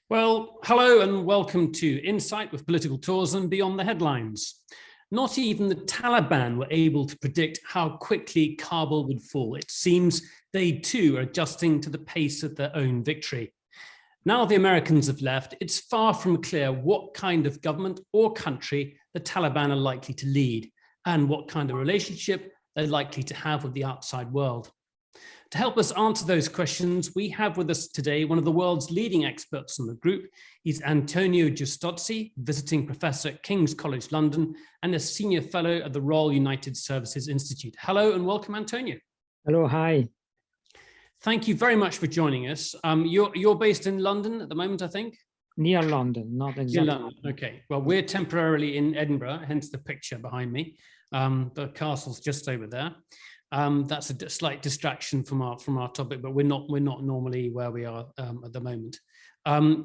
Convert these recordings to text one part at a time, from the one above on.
Well, hello and welcome to Insight with Political Tours and Beyond the Headlines. Not even the Taliban were able to predict how quickly Kabul would fall. It seems they too are adjusting to the pace of their own victory. Now the Americans have left, it's far from clear what kind of government or country the Taliban are likely to lead and what kind of relationship they're likely to have with the outside world. To help us answer those questions, we have with us today one of the world's leading experts in the group. He's Antonio Giustozzi, visiting professor at King's College London and a senior fellow at the Royal United Services Institute. Hello and welcome, Antonio. Hello, hi. Thank you very much for joining us. You're based in London at the moment, I think? Near London, not exactly. Near London. Okay, well, we're temporarily in Edinburgh, hence the picture behind me. The castle's just over there. That's a slight distraction from our topic, but we're not normally where we are at the moment.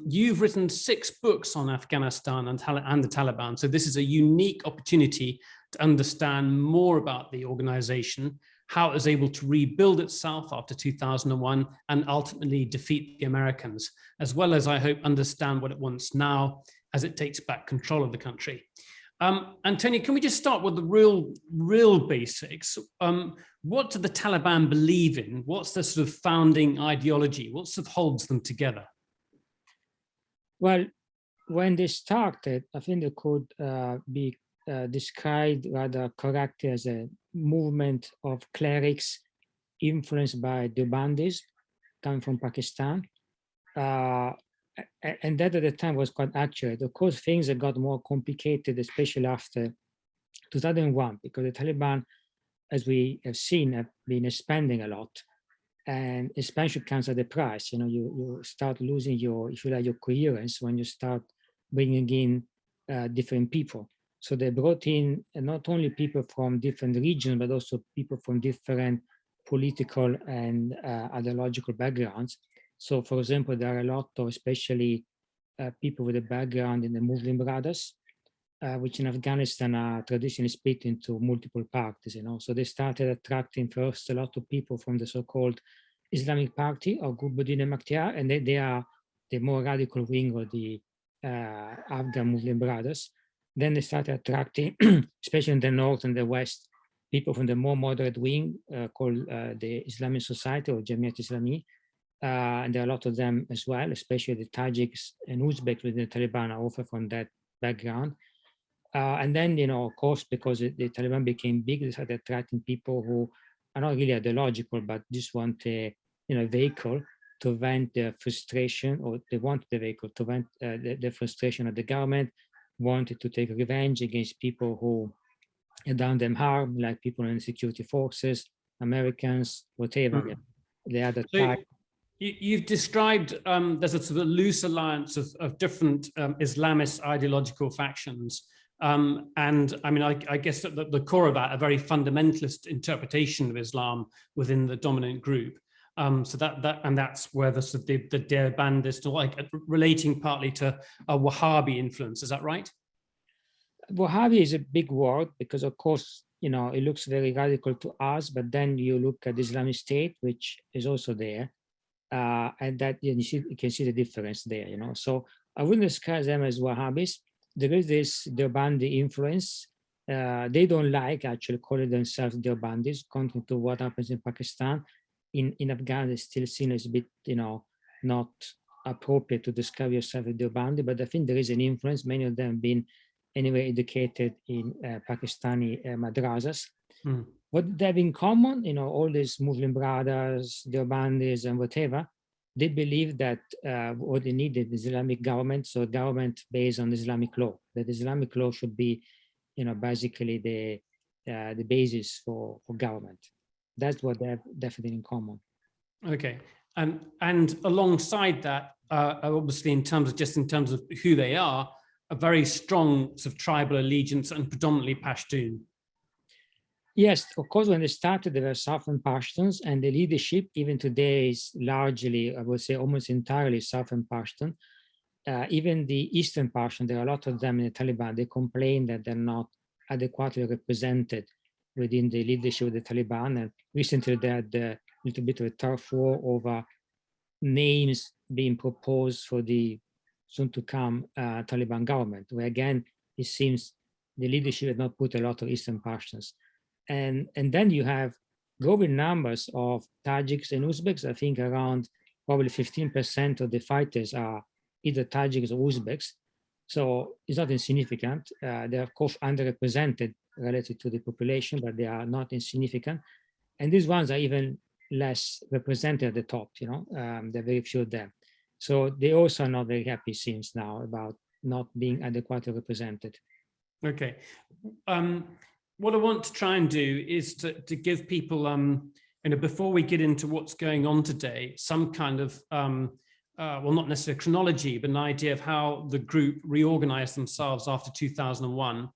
You've written 6 books on Afghanistan and the Taliban, so this is a unique opportunity to understand more about the organization, how it was able to rebuild itself after 2001 and ultimately defeat the Americans, as well as, I hope, understand what it wants now as it takes back control of the country. Antonio, can we just start with the real basics? What do the Taliban believe in? What's their sort of founding ideology? What sort of holds them together? Well, when they started, I think they could be described rather correctly as a movement of clerics influenced by the bandits coming from Pakistan. And that at the time was quite accurate. Of course, things have got more complicated, especially after 2001, because the Taliban, as we have seen, have been expanding a lot. And expansion comes at a price. You know, you start losing your, if you like, your coherence when you start bringing in different people. So they brought in not only people from different regions, but also people from different political and ideological backgrounds. So, for example, there are a lot of, especially people with a background in the Muslim Brothers, which in Afghanistan are traditionally split into multiple parties, you know. So they started attracting first a lot of people from the so-called Islamic Party or Gulbuddin Bakhtiar, and they are the more radical wing of the Afghan Muslim Brothers. Then they started attracting, especially in the north and the west, people from the more moderate wing called the Islamic Society or Jamiat Islami. And there are a lot of them as well, especially the Tajiks and Uzbeks within the Taliban are also from that background. And then, you know, of course, because the Taliban became big, they started attracting people who are not really ideological, but just want a vehicle to vent their frustration, or they wanted the vehicle to vent the frustration of the government, wanted to take revenge against people who had done them harm, like people in the security forces, Americans, whatever. Mm-hmm. The other type. You've described there's a sort of loose alliance of different Islamist ideological factions. And I mean, I guess at the core of that, a very fundamentalist interpretation of Islam within the dominant group. So that's where the Deobandist, or like relating partly to a Wahhabi influence. Is that right? Wahhabi is a big word because, of course, you know, it looks very radical to us, but then you look at the Islamic State, which is also there. And that you can see the difference there, you know. So I wouldn't describe them as Wahhabis. There is this Deobandi influence. They don't like actually calling themselves Deobandis, contrary to what happens in Pakistan. In Afghanistan, it's still seen as a bit, you know, not appropriate to describe yourself as Deobandi, but I think there is an influence. Many of them being anyway educated in Pakistani madrasas. Mm. What they have in common, you know, all these Muslim brothers, Deobandis and whatever, they believe that what they need is Islamic government, so government based on Islamic law. That Islamic law should be, you know, basically the basis for government. That's what they have definitely in common. Okay, and alongside that, obviously in terms of who they are, a very strong sort of tribal allegiance and predominantly Pashtun. Yes, of course, when they started, they were Southern Pashtuns, and the leadership, even today, is largely, I would say, almost entirely Southern Pashtun. Even the Eastern Pashtun, there are a lot of them in the Taliban, they complain that they're not adequately represented within the leadership of the Taliban. And recently, they had a little bit of a turf war over names being proposed for the soon to come Taliban government, where again, it seems the leadership had not put a lot of Eastern Pashtuns. And then you have growing numbers of Tajiks and Uzbeks. I think around probably 15% of the fighters are either Tajiks or Uzbeks. So it's not insignificant. They're of course underrepresented relative to the population, but they are not insignificant. And these ones are even less represented at the top, there are very few of them. So they also are not very happy since now about not being adequately represented. Okay. What I want to try and do is to give people, before we get into what's going on today, some kind of, well, not necessarily chronology, but an idea of how the group reorganized themselves after 2001,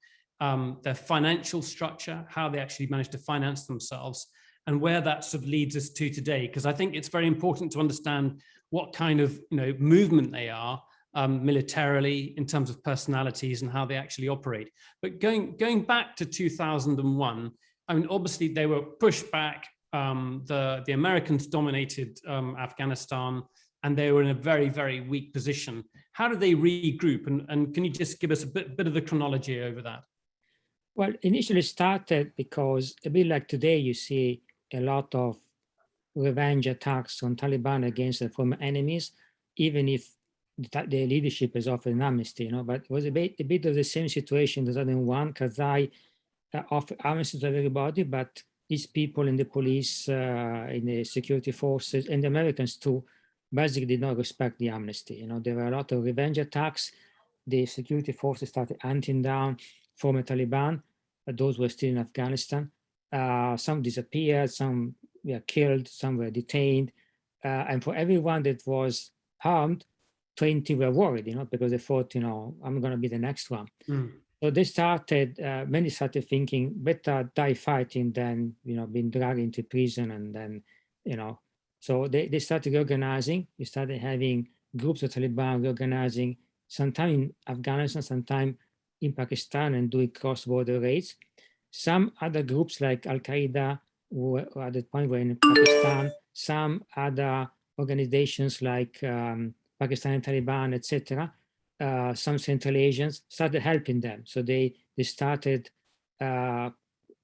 their financial structure, how they actually managed to finance themselves, and where that sort of leads us to today. Because I think it's very important to understand what kind of movement they are militarily, in terms of personalities and how they actually operate. But going back to 2001, I mean, obviously they were pushed back. The Americans dominated Afghanistan, and they were in a very, very weak position. How did they regroup? And can you just give us a bit of the chronology over that? Well, initially started because a bit like today, you see a lot of revenge attacks on Taliban against their former enemies, even if the leadership has offered an amnesty, but it was a bit of the same situation in 2001. Karzai offered amnesty to everybody, but these people in the police, in the security forces, and the Americans too, basically did not respect the amnesty. There were a lot of revenge attacks. The security forces started hunting down former Taliban, but those were still in Afghanistan. Some disappeared, some were killed, some were detained. And for everyone that was harmed, 20 were worried, because they thought, I'm going to be the next one. So they started, many started thinking, better die fighting than, being dragged into prison. And then, so they started reorganizing. We started having groups of Taliban reorganizing, sometimes in Afghanistan, sometimes in Pakistan, and doing cross-border raids. Some other groups like Al-Qaeda were at that point were in Pakistan. Some other organizations like Pakistani Taliban, etc. Some Central Asians started helping them. So they started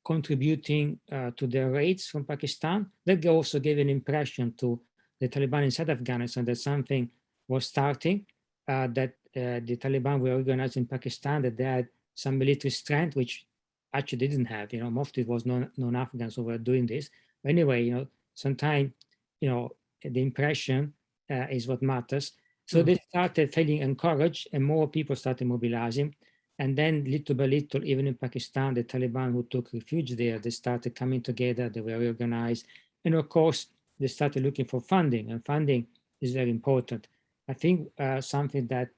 contributing to their raids from Pakistan. That also gave an impression to the Taliban inside Afghanistan that something was starting, that the Taliban were organized in Pakistan, that they had some military strength, which actually didn't have. Most of it was non-Afghans who were doing this. But anyway, sometimes, the impression is what matters. So they started feeling encouraged, and more people started mobilizing. And then little by little, even in Pakistan, the Taliban who took refuge there, they started coming together, they were reorganized. And of course, they started looking for funding, and funding is very important. I think something that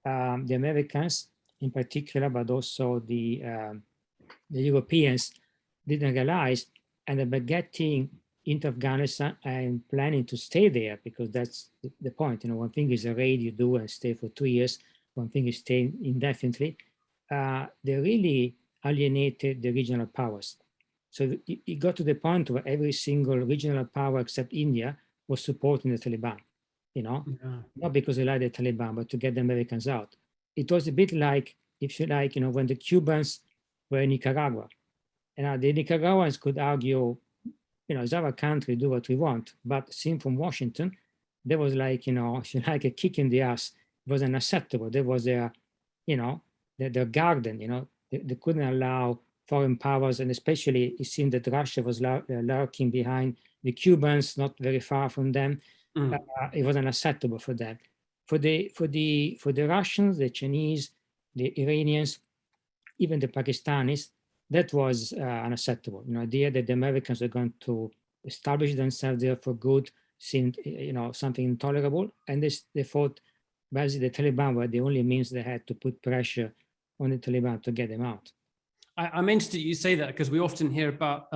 the Americans in particular, but also the Europeans didn't realize, and by getting into Afghanistan and planning to stay there, because that's the point. One thing is a raid you do and stay for 2 years. One thing is staying indefinitely. They really alienated the regional powers. So it got to the point where every single regional power except India was supporting the Taliban, not because they like the Taliban, but to get the Americans out. It was a bit like, if you like, when the Cubans were in Nicaragua. And the Nicaraguans could argue, it's our country, do what we want. But seen from Washington, there was like, if you like, a kick in the ass. It was unacceptable. There was their garden, they couldn't allow foreign powers, and especially it seemed that Russia was lurking behind the Cubans, not very far from them. It was unacceptable for them. For the Russians, the Chinese, the Iranians, even the Pakistanis, that was unacceptable. The idea that the Americans are going to establish themselves there for good seemed, something intolerable. And they thought basically the Taliban were the only means they had to put pressure on the Taliban to get them out. I'm interested you say that, because we often hear about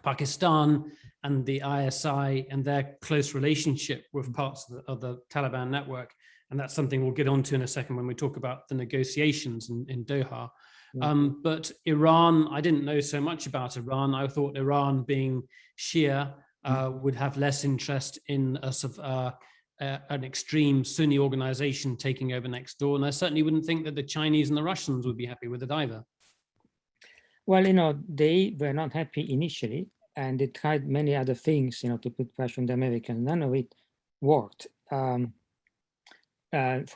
Pakistan and the ISI and their close relationship with parts of the Taliban network. And that's something we'll get onto in a second when we talk about the negotiations in Doha. But Iran, I didn't know so much about Iran. I thought Iran, being Shia, would have less interest in a sort of an extreme Sunni organization taking over next door. And I certainly wouldn't think that the Chinese and the Russians would be happy with it either. Well, they were not happy initially, and they tried many other things, to put pressure on the Americans. None of it worked. For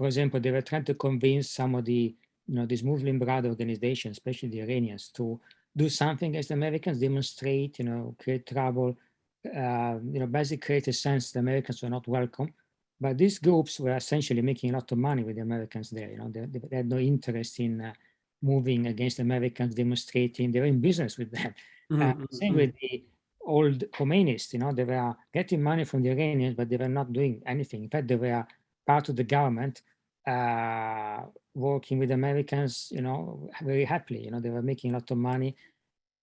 example, they were trying to convince some of the, these Muslim Brotherhood organizations, especially the Iranians, to do something against the Americans, demonstrate, create trouble, basically create a sense the Americans were not welcome. But these groups were essentially making a lot of money with the Americans there. They had no interest in moving against Americans, demonstrating. They were in business with them. Same with the old communists. They were getting money from the Iranians, but they were not doing anything. In fact, they were part of the government, working with Americans, very happily. They were making a lot of money,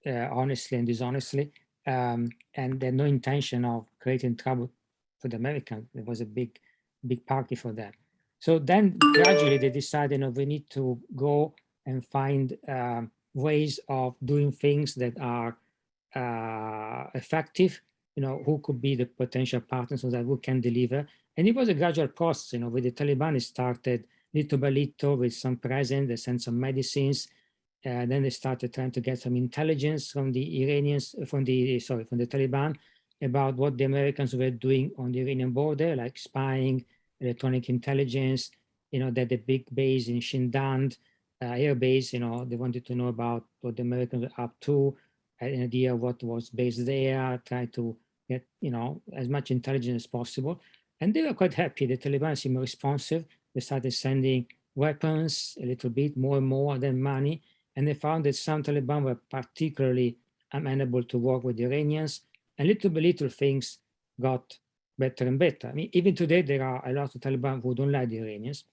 honestly and dishonestly, and they had no intention of creating trouble for the Americans. It was a big party for them. So then gradually they decided, we need to go and find ways of doing things that are effective, who could be the potential partners so that who can deliver. And it was a gradual process, with the Taliban. It started little by little with some presents, they sent some medicines. Then they started trying to get some intelligence from the Iranians, from the Taliban, about what the Americans were doing on the Iranian border, like spying, electronic intelligence, that the big base in Shindand, air base, they wanted to know about what the Americans were up to, had an idea of what was based there, try to get, as much intelligence as possible. And they were quite happy. The Taliban seemed responsive. They started sending weapons a little bit, more and more, then money. And they found that some Taliban were particularly amenable to work with the Iranians. And little by little, things got better and better. I mean, even today, there are a lot of Taliban who don't like the Iranians,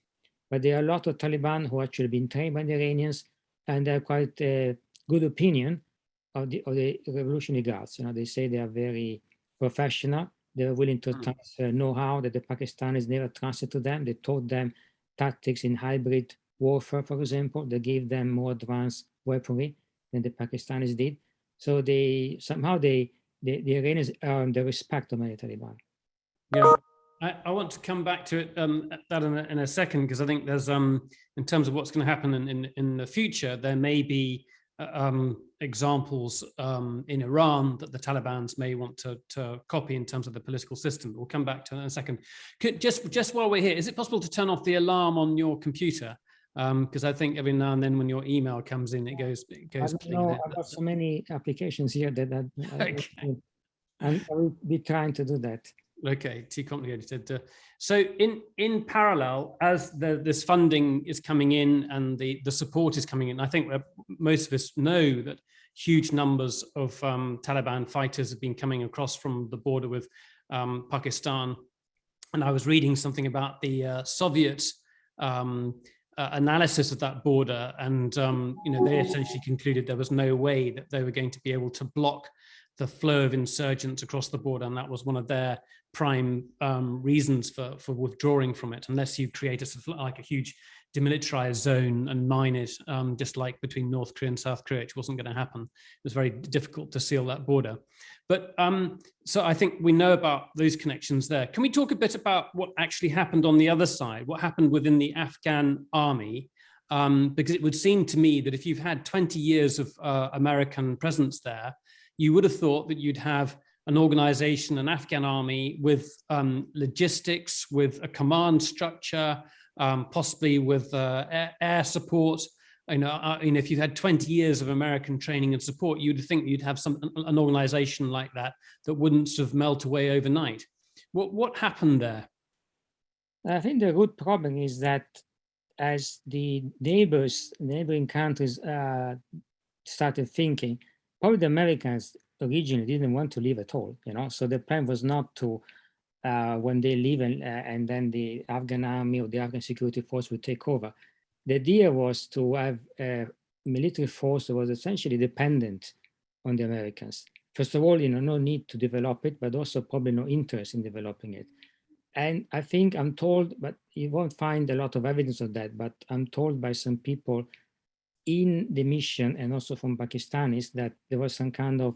but there are a lot of Taliban who actually been trained by the Iranians, and they're quite good opinion of the Revolutionary Guards. They say they are very professional. They're willing to transfer know-how that the Pakistanis never transferred to them. They taught them tactics in hybrid warfare, for example. They gave them more advanced weaponry than the Pakistanis did. So the Iranians earned the respect of many Taliban. Yeah, I want to come back to it that in a second, because I think there's in terms of what's going to happen in the future, there may be examples in Iran that the Taliban may want to copy in terms of the political system. We'll come back to that in a second. Just while we're here, is it possible to turn off the alarm on your computer? Because I think every now and then when your email comes in, it goes. I've got so many applications here that okay. I will be trying to do that. Okay, too complicated. So in parallel, as this funding is coming in and the support is coming in, I think most of us know that huge numbers of Taliban fighters have been coming across from the border with Pakistan. And I was reading something about the Soviet analysis of that border, and they essentially concluded there was no way that they were going to be able to block the flow of insurgents across the border, and that was one of their prime reasons for withdrawing from it, unless you create a huge demilitarized zone and mine it, just like between North Korea and South Korea, which wasn't going to happen. It was very difficult to seal that border. But so I think we know about those connections there. Can we talk a bit about what actually happened on the other side, what happened within the Afghan army? Because it would seem to me that if you've had 20 years of American presence there, you would have thought that you'd have an organization, an Afghan army with logistics, with a command structure, possibly with air support. If you had 20 years of American training and support, you'd think you'd have an organization like that wouldn't sort of melt away overnight. What happened there? I think the root problem is that as the neighboring countries started thinking, probably the Americans originally didn't want to leave at all, So the plan was not to, when they leave and then the Afghan army or the Afghan security force would take over. The idea was to have a military force that was essentially dependent on the Americans. First of all, no need to develop it, but also probably no interest in developing it. And I think I'm told, but you won't find a lot of evidence of that, but I'm told by some people in the mission and also from Pakistanis that there was some kind of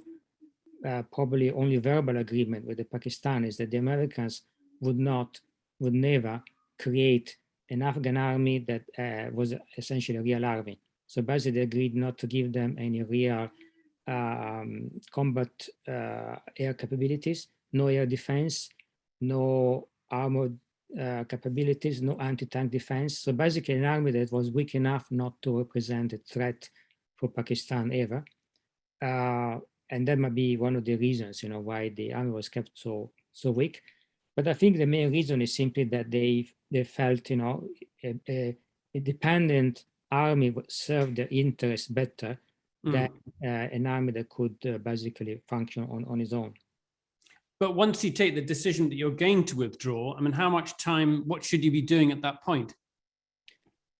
probably only verbal agreement with the Pakistanis that the Americans would not would never create an Afghan army that was essentially a real army. So basically, they agreed not to give them any real combat air capabilities, no air defense, no armored capabilities, no anti-tank defense. So basically, an army that was weak enough not to represent a threat for Pakistan ever. And that might be one of the reasons, why the army was kept so weak. But I think the main reason is simply that they felt, a dependent army would serve their interests better than an army that could basically function on its own. But once you take the decision that you're going to withdraw, I mean, how much time, what should you be doing at that point?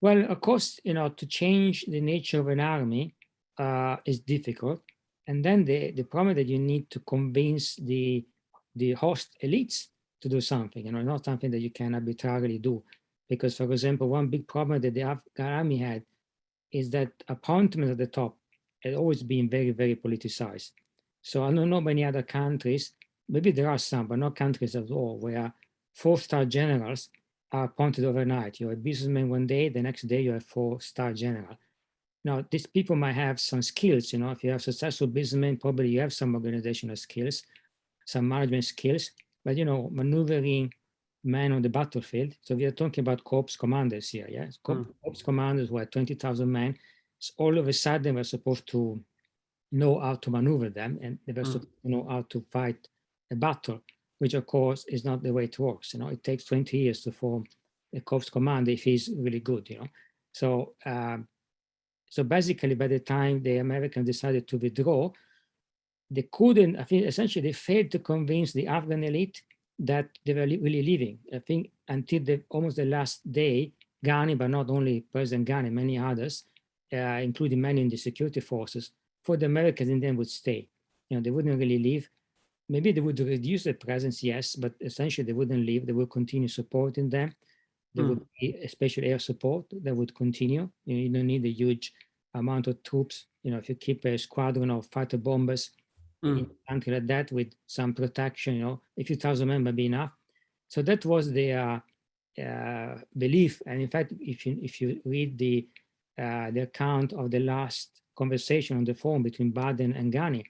Well, of course, to change the nature of an army is difficult. And then the problem that you need to convince the host elites to do something, not something that you can arbitrarily do. Because, for example, one big problem that the Afghan army had is that appointment at the top had always been very, very politicized. So I don't know many other countries, maybe there are some, but not countries at all, where 4-star generals are appointed overnight. You're a businessman one day, the next day you're a 4-star general. Now, these people might have some skills, if you have successful businessmen, probably you have some organizational skills, some management skills, but, maneuvering men on the battlefield. So we are talking about corps commanders here, yes? Corps commanders who are 20,000 men. So all of a sudden, they were supposed to know how to maneuver them, and they were supposed to know how to fight a battle, which, of course, is not the way it works. It takes 20 years to form a corps commander if he's really good, So, so basically, by the time the Americans decided to withdraw, they couldn't, I think, essentially, they failed to convince the Afghan elite that they were really leaving. I think until almost the last day, Ghani, but not only President Ghani, many others, including many in the security forces, for the Americans and then would stay. They wouldn't really leave. Maybe they would reduce their presence, yes, but essentially they wouldn't leave. They would continue supporting them. There would be a special air support that would continue. You don't need a huge amount of troops. If you keep a squadron of fighter bombers in a country like that with some protection, a few thousand men might be enough. So that was their belief. And in fact, if you read the account of the last conversation on the phone between Baden and Ghani,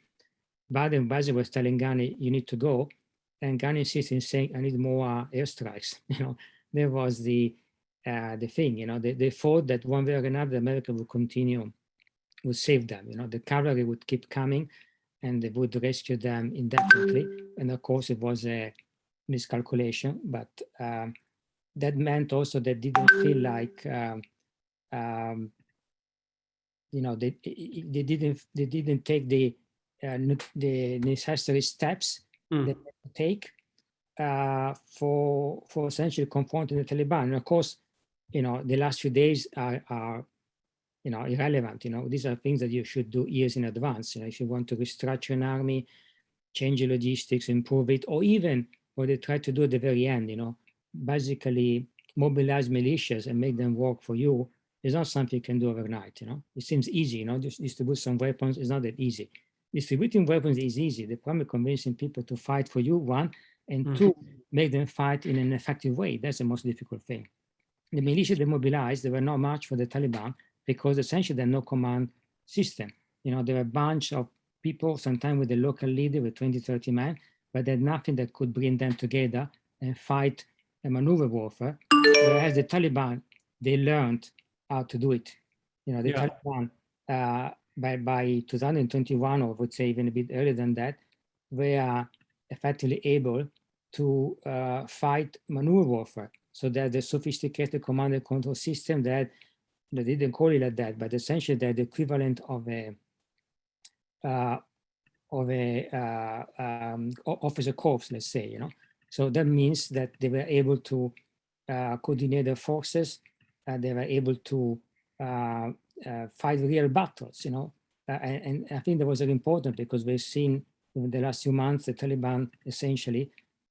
Baden basically was telling Ghani, you need to go. And Ghani insisted in saying, I need more airstrikes. There was the thing, they thought that one way or another, America would continue, would save them. The cavalry would keep coming and they would rescue them indefinitely. And of course, it was a miscalculation, but that meant also that they didn't feel like, they didn't take the necessary steps that they take for essentially confronting the Taliban. And of course, the last few days are irrelevant. These are things that you should do years in advance. If you want to restructure an army, change your logistics, improve it, or even what they try to do at the very end, basically mobilize militias and make them work for you, is not something you can do overnight. It seems easy, just distribute some weapons. It's not that easy. Distributing weapons is easy. The problem is convincing people to fight for you, one, and two, make them fight in an effective way. That's the most difficult thing. The militia they mobilized, they were not much for the Taliban because essentially there's no command system. There were a bunch of people, sometimes with the local leader with 20, 30 men, but there's nothing that could bring them together and fight a maneuver warfare. Whereas the Taliban, they learned how to do it. Taliban, by 2021, or I would say even a bit earlier than that, were effectively able to fight maneuver warfare. So that the sophisticated command and control system that they didn't call it like that, but essentially they're the equivalent of a officer corps, let's say. So that means that they were able to coordinate their forces. They were able to fight real battles, and I think that was very important because we've seen in the last few months the Taliban essentially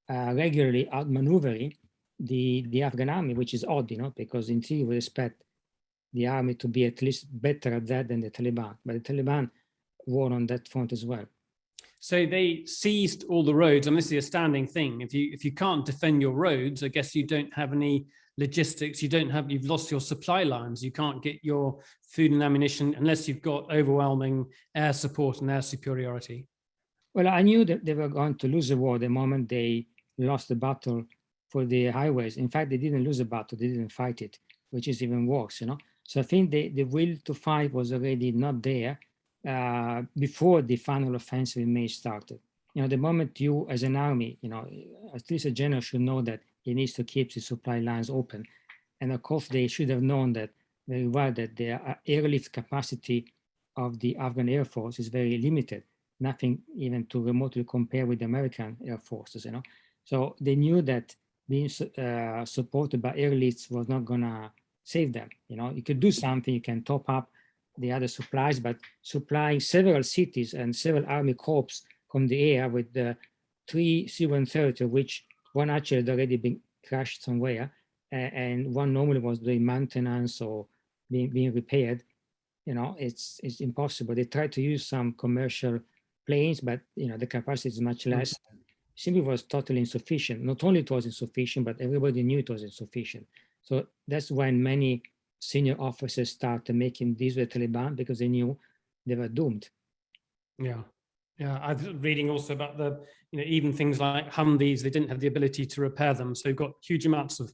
regularly outmaneuvering the Afghan army, which is odd, because in theory we expect the army to be at least better at that than the Taliban, but the Taliban won on that front as well. So they seized all the roads, and this is the astounding thing. If you can't defend your roads, I guess you don't have any logistics. You've lost your supply lines. You can't get your food and ammunition unless you've got overwhelming air support and air superiority. Well, I knew that they were going to lose the war the moment they lost the battle for the highways. In fact, they didn't lose the battle, they didn't fight it, which is even worse, you know. So I think the will to fight was already not there before the final offensive in May started. You know, the moment you, as an army, you know, at least a general should know that he needs to keep the supply lines open. And of course, they should have known that very well that the airlift capacity of the Afghan Air Force is very limited, nothing even to remotely compare with the American Air Forces, you know. So they knew that being supported by airlifts was not gonna save them. You know, you could do something, you can top up the other supplies, but supplying several cities and several army corps from the air with the 3 C-130, which one actually had already been crashed somewhere, and one normally was doing maintenance or being repaired. You know, it's impossible. They tried to use some commercial planes, but you know the capacity is much less. Simply was totally insufficient. Not only it was insufficient, but everybody knew it was insufficient. So that's when many senior officers started making deals with the Taliban because they knew they were doomed. Yeah. Yeah, I was reading also about the, you know, even things like Humvees, they didn't have the ability to repair them. So you've got huge amounts of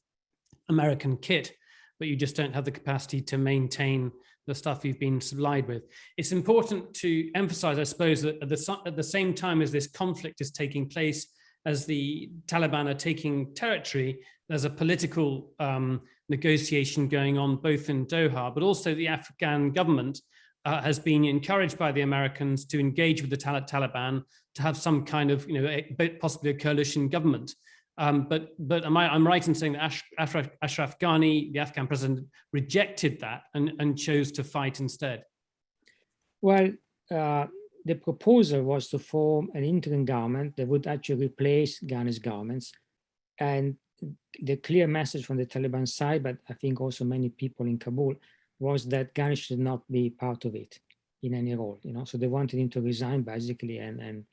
American kit, but you just don't have the capacity to maintain the stuff you've been supplied with. It's important to emphasize, I suppose, that at the same time as this conflict is taking place, as the Taliban are taking territory, there's a political negotiation going on both in Doha, but also the Afghan government has been encouraged by the Americans to engage with the Taliban to have some kind of, you know, possibly a coalition government. But I'm right in saying that Ashraf Ghani, the Afghan president, rejected that and chose to fight instead? Well, the proposal was to form an interim government that would actually replace Ghani's governments. And the clear message from the Taliban side, but I think also many people in Kabul, was that Ghani should not be part of it in any role, you know. So they wanted him to resign basically and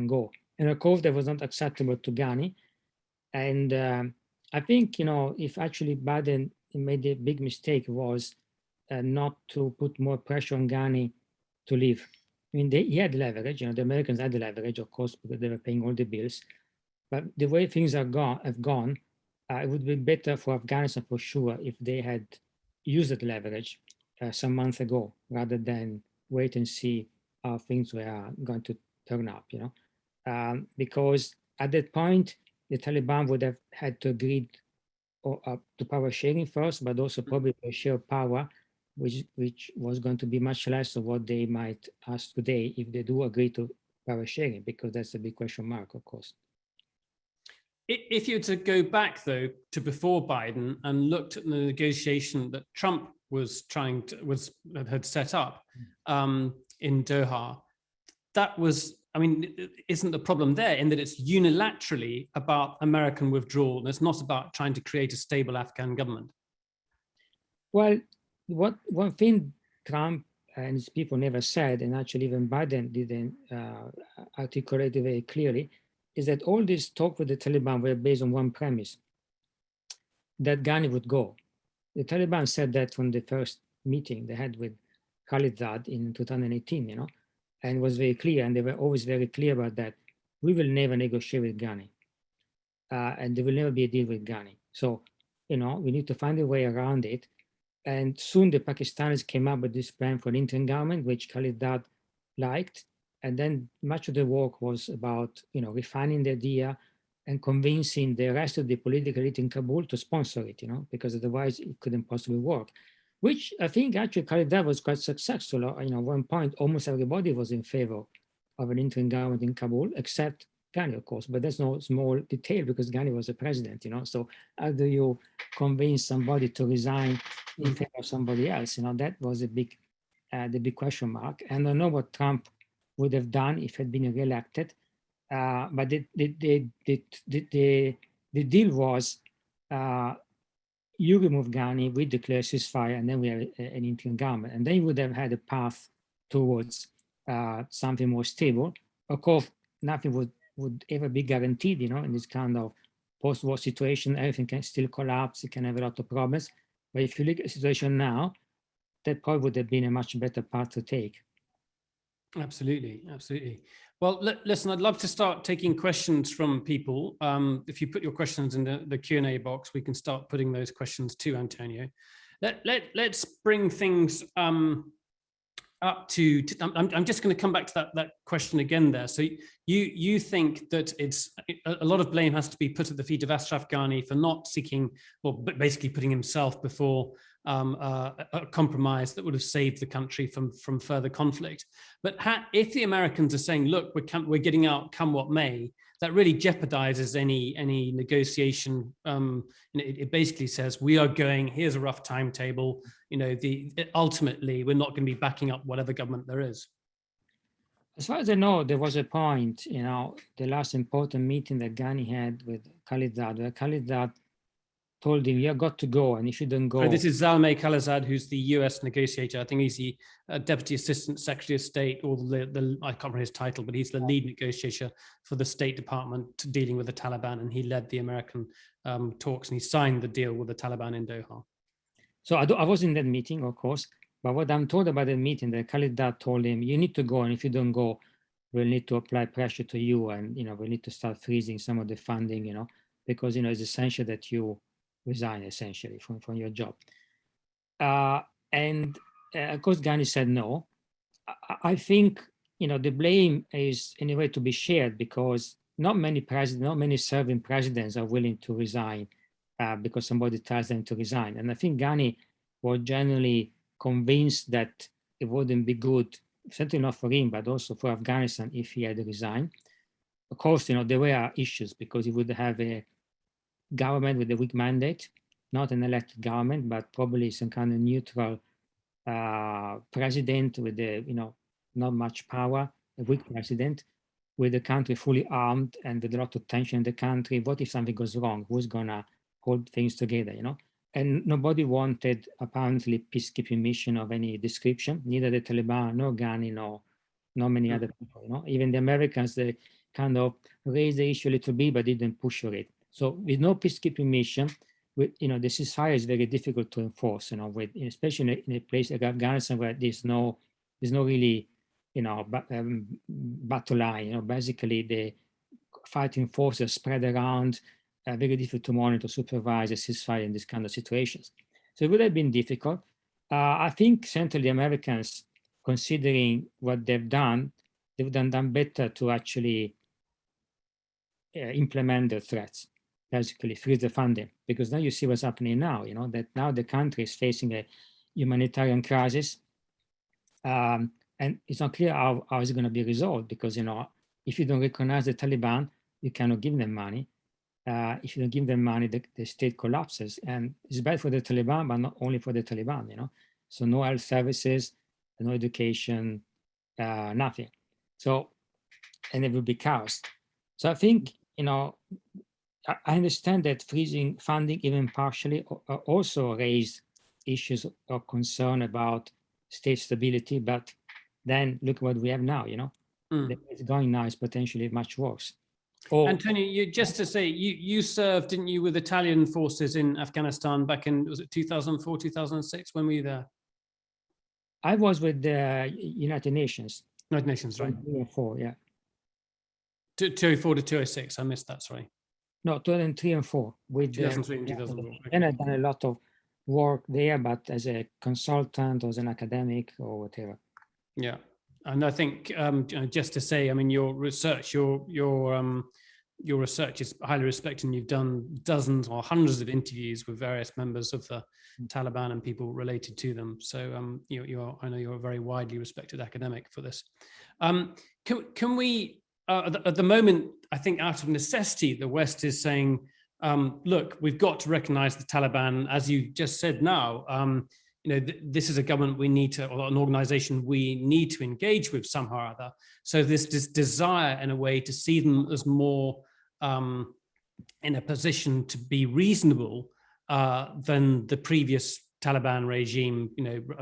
go. And of course, that was not acceptable to Ghani. And I think, you know, if actually Biden made a big mistake was not to put more pressure on Ghani to leave. I mean, he had leverage, you know, the Americans had the leverage, of course, because they were paying all the bills. But the way things have gone, it would be better for Afghanistan for sure if they had used that leverage some months ago, rather than wait and see how things were going to turn up, you know. Because at that point, the Taliban would have had to agree to power sharing first, but also probably to share power, which was going to be much less of what they might ask today if they do agree to power sharing, because that's a big question mark, of course. If you were to go back, though, to before Biden and looked at the negotiation that Trump was had set up in Doha, that was, I mean, isn't the problem there in that it's unilaterally about American withdrawal and it's not about trying to create a stable Afghan government? Well, one thing Trump and his people never said, and actually even Biden didn't articulate it very clearly, is that all this talk with the Taliban were based on one premise, that Ghani would go. The Taliban said that from the first meeting they had with Khalilzad in 2018, you know, and it was very clear, and they were always very clear about that. We will never negotiate with Ghani, and there will never be a deal with Ghani. So, you know, we need to find a way around it. And soon the Pakistanis came up with this plan for an interim government, which Khalilzad liked. And then much of the work was about, you know, refining the idea and convincing the rest of the political elite in Kabul to sponsor it, you know, because otherwise it couldn't possibly work. Which I think actually Khalilzad was quite successful. You know, at one point, almost everybody was in favor of an interim government in Kabul, except Ghani, of course. But that's no small detail because Ghani was the president, you know. So how do you convince somebody to resign in favor of somebody else? You know, that was the big question mark. And I don't know what Trump would have done if he had been reelected. But the deal was you remove Ghani, we declare ceasefire, and then we have an interim government. And then you would have had a path towards something more stable. Of course, nothing would ever be guaranteed, in this kind of post-war situation. Everything can still collapse. It can have a lot of problems. But if you look at the situation now, that probably would have been a much better path to take. Absolutely, absolutely. Well, listen, I'd love to start taking questions from people. If you put your questions in the Q&A box, we can start putting those questions to Antonio. Let's bring things up to I'm just going to come back to that question again there. So you think that a lot of blame has to be put at the feet of Ashraf Ghani for not seeking, or basically putting himself before a compromise that would have saved the country from further conflict. But if the Americans are saying, look, we're getting out come what may, that really jeopardizes any negotiation. It basically says, we are going, here's a rough timetable. Ultimately, we're not going to be backing up whatever government there is. As far as I know, there was a point, the last important meeting that Ghani had with Khalilzad, where Khalilzad told him, you got to go, and if you don't go... So this is Zalmay Khalilzad, who's the US negotiator. I think he's the Deputy Assistant Secretary of State, or I can't remember his title, but he's the lead negotiator for the State Department dealing with the Taliban, and he led the American talks, and he signed the deal with the Taliban in Doha. So I was in that meeting, of course, but what I'm told about the meeting, that Khalilzad told him, you need to go, and if you don't go, we'll need to apply pressure to you, and we'll need to start freezing some of the funding, because it's essential that you resign essentially from your job. And of course, Ghani said no. I think, the blame is in a way to be shared, because not many serving presidents are willing to resign because somebody tells them to resign. And I think Ghani was generally convinced that it wouldn't be good, certainly not for him, but also for Afghanistan if he had resigned. Of course, there were issues, because he would have a government with a weak mandate, not an elected government, but probably some kind of neutral president with not much power, a weak president, with the country fully armed and with a lot of tension in the country. What if something goes wrong? Who's gonna hold things together, And nobody wanted, apparently, peacekeeping mission of any description, neither the Taliban, nor Ghani, nor many other people, Even the Americans, they kind of raised the issue a little bit, but didn't push for it. So with no peacekeeping mission, the ceasefire is very difficult to enforce, especially in a place like Afghanistan, where there's no really, battle line. Basically the fighting forces spread around, very difficult to monitor, supervise a ceasefire in these kind of situations. So it would have been difficult. I think certainly the Americans, considering what they've done done better to actually implement the threats. Basically freeze the funding, because now you see what's happening now, that now the country is facing a humanitarian crisis, and it's not clear how it's going to be resolved, because, if you don't recognize the Taliban, you cannot give them money. If you don't give them money, the state collapses, and it's bad for the Taliban, but not only for the Taliban, So no health services, no education, nothing. So, and it will be chaos. So I think, I understand that freezing funding, even partially, also raised issues of concern about state stability. But then look what we have now, It's going now is potentially much worse. Antonio, just to say, you served, didn't you, with Italian forces in Afghanistan back in, was it 2004, 2006? When were you there? I was with the United Nations. United Nations, right? 2004, yeah. 2004 to 2006, I missed that, sorry. No, 2003 and 4. With 2003 and 2004. Okay. And I've done a lot of work there, but as a consultant or as an academic or whatever. Yeah, and I think just to say, your research, your research is highly respected, and you've done dozens or hundreds of interviews with various members of the Taliban and people related to them. So I know you're a very widely respected academic for this. Can we? At the moment, I think out of necessity, the West is saying, look, we've got to recognize the Taliban, as you just said now, this is a government we need to, or an organization we need to engage with somehow or other. So this desire, in a way, to see them as more in a position to be reasonable than the previous Taliban regime,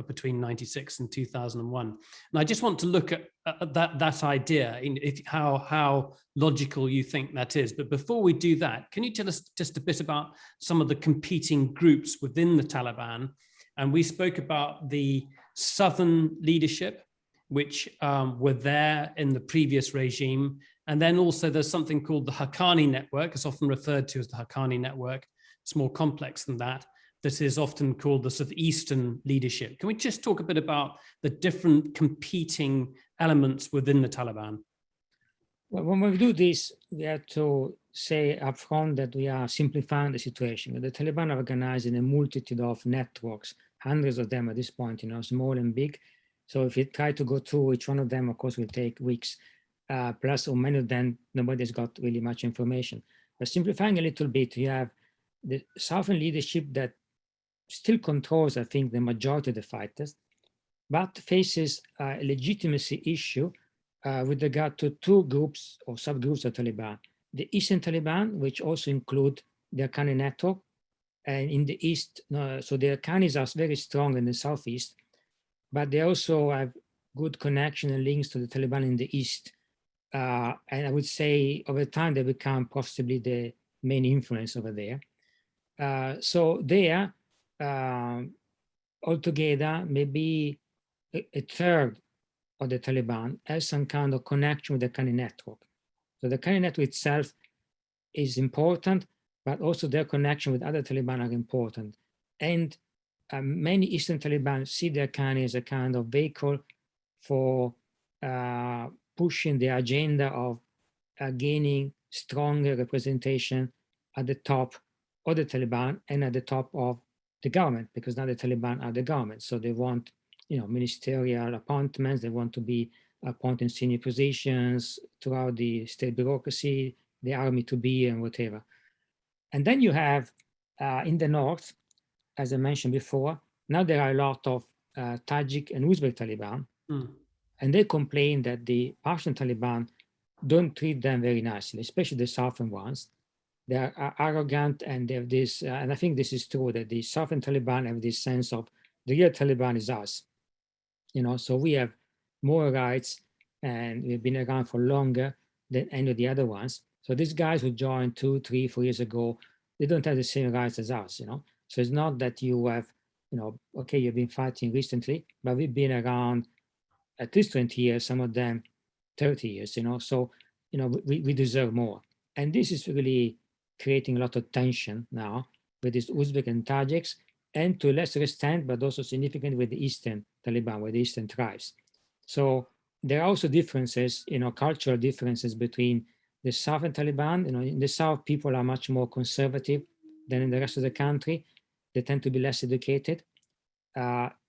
between 96 and 2001. And I just want to look at that idea, how logical you think that is. But before we do that, can you tell us just a bit about some of the competing groups within the Taliban? And we spoke about the southern leadership, which were there in the previous regime. And then also there's something called the Haqqani network. It's often referred to as the Haqqani network. It's more complex than that. That is often called the sort of Eastern leadership. Can we just talk a bit about the different competing elements within the Taliban? Well, when we do this, we have to say upfront that we are simplifying the situation. The Taliban are organized in a multitude of networks, hundreds of them at this point, small and big. So if you try to go through each one of them, of course, will take weeks. Plus, or many of them, nobody's got really much information. But simplifying a little bit, you have the southern leadership that still controls, I think, the majority of the fighters, but faces a legitimacy issue with regard to two groups or subgroups of Taliban. The Eastern Taliban, which also include the Haqqani network, and in the East, so the Haqqanis are very strong in the Southeast, but they also have good connection and links to the Taliban in the East. And I would say over time, they become possibly the main influence over there. So there, altogether, maybe a third of the Taliban has some kind of connection with the Haqqani network. So the Haqqani network itself is important, but also their connection with other Taliban are important. And many Eastern Taliban see the Haqqani as a kind of vehicle for pushing the agenda of gaining stronger representation at the top of the Taliban and at the top of the government, because now the Taliban are the government. So they want, ministerial appointments. They want to be appointed in senior positions throughout the state bureaucracy, the army to be, and whatever. And then you have in the north, as I mentioned before, now there are a lot of Tajik and Uzbek Taliban, and they complain that the Pashtun Taliban don't treat them very nicely, especially the southern ones. They are arrogant, and they have this, and I think this is true, that the southern Taliban have this sense of the real Taliban is us. So we have more rights, and we've been around for longer than any of the other ones. So these guys who joined 2, 3, 4 years ago, they don't have the same rights as us, So it's not that you have, okay, you've been fighting recently, but we've been around at least 20 years, some of them 30 years, So, we deserve more. And this is really creating a lot of tension now with these Uzbek and Tajiks, and to a lesser extent, but also significant with the Eastern Taliban, with the Eastern tribes. So there are also differences, cultural differences between the Southern Taliban. In the South, people are much more conservative than in the rest of the country. They tend to be less educated.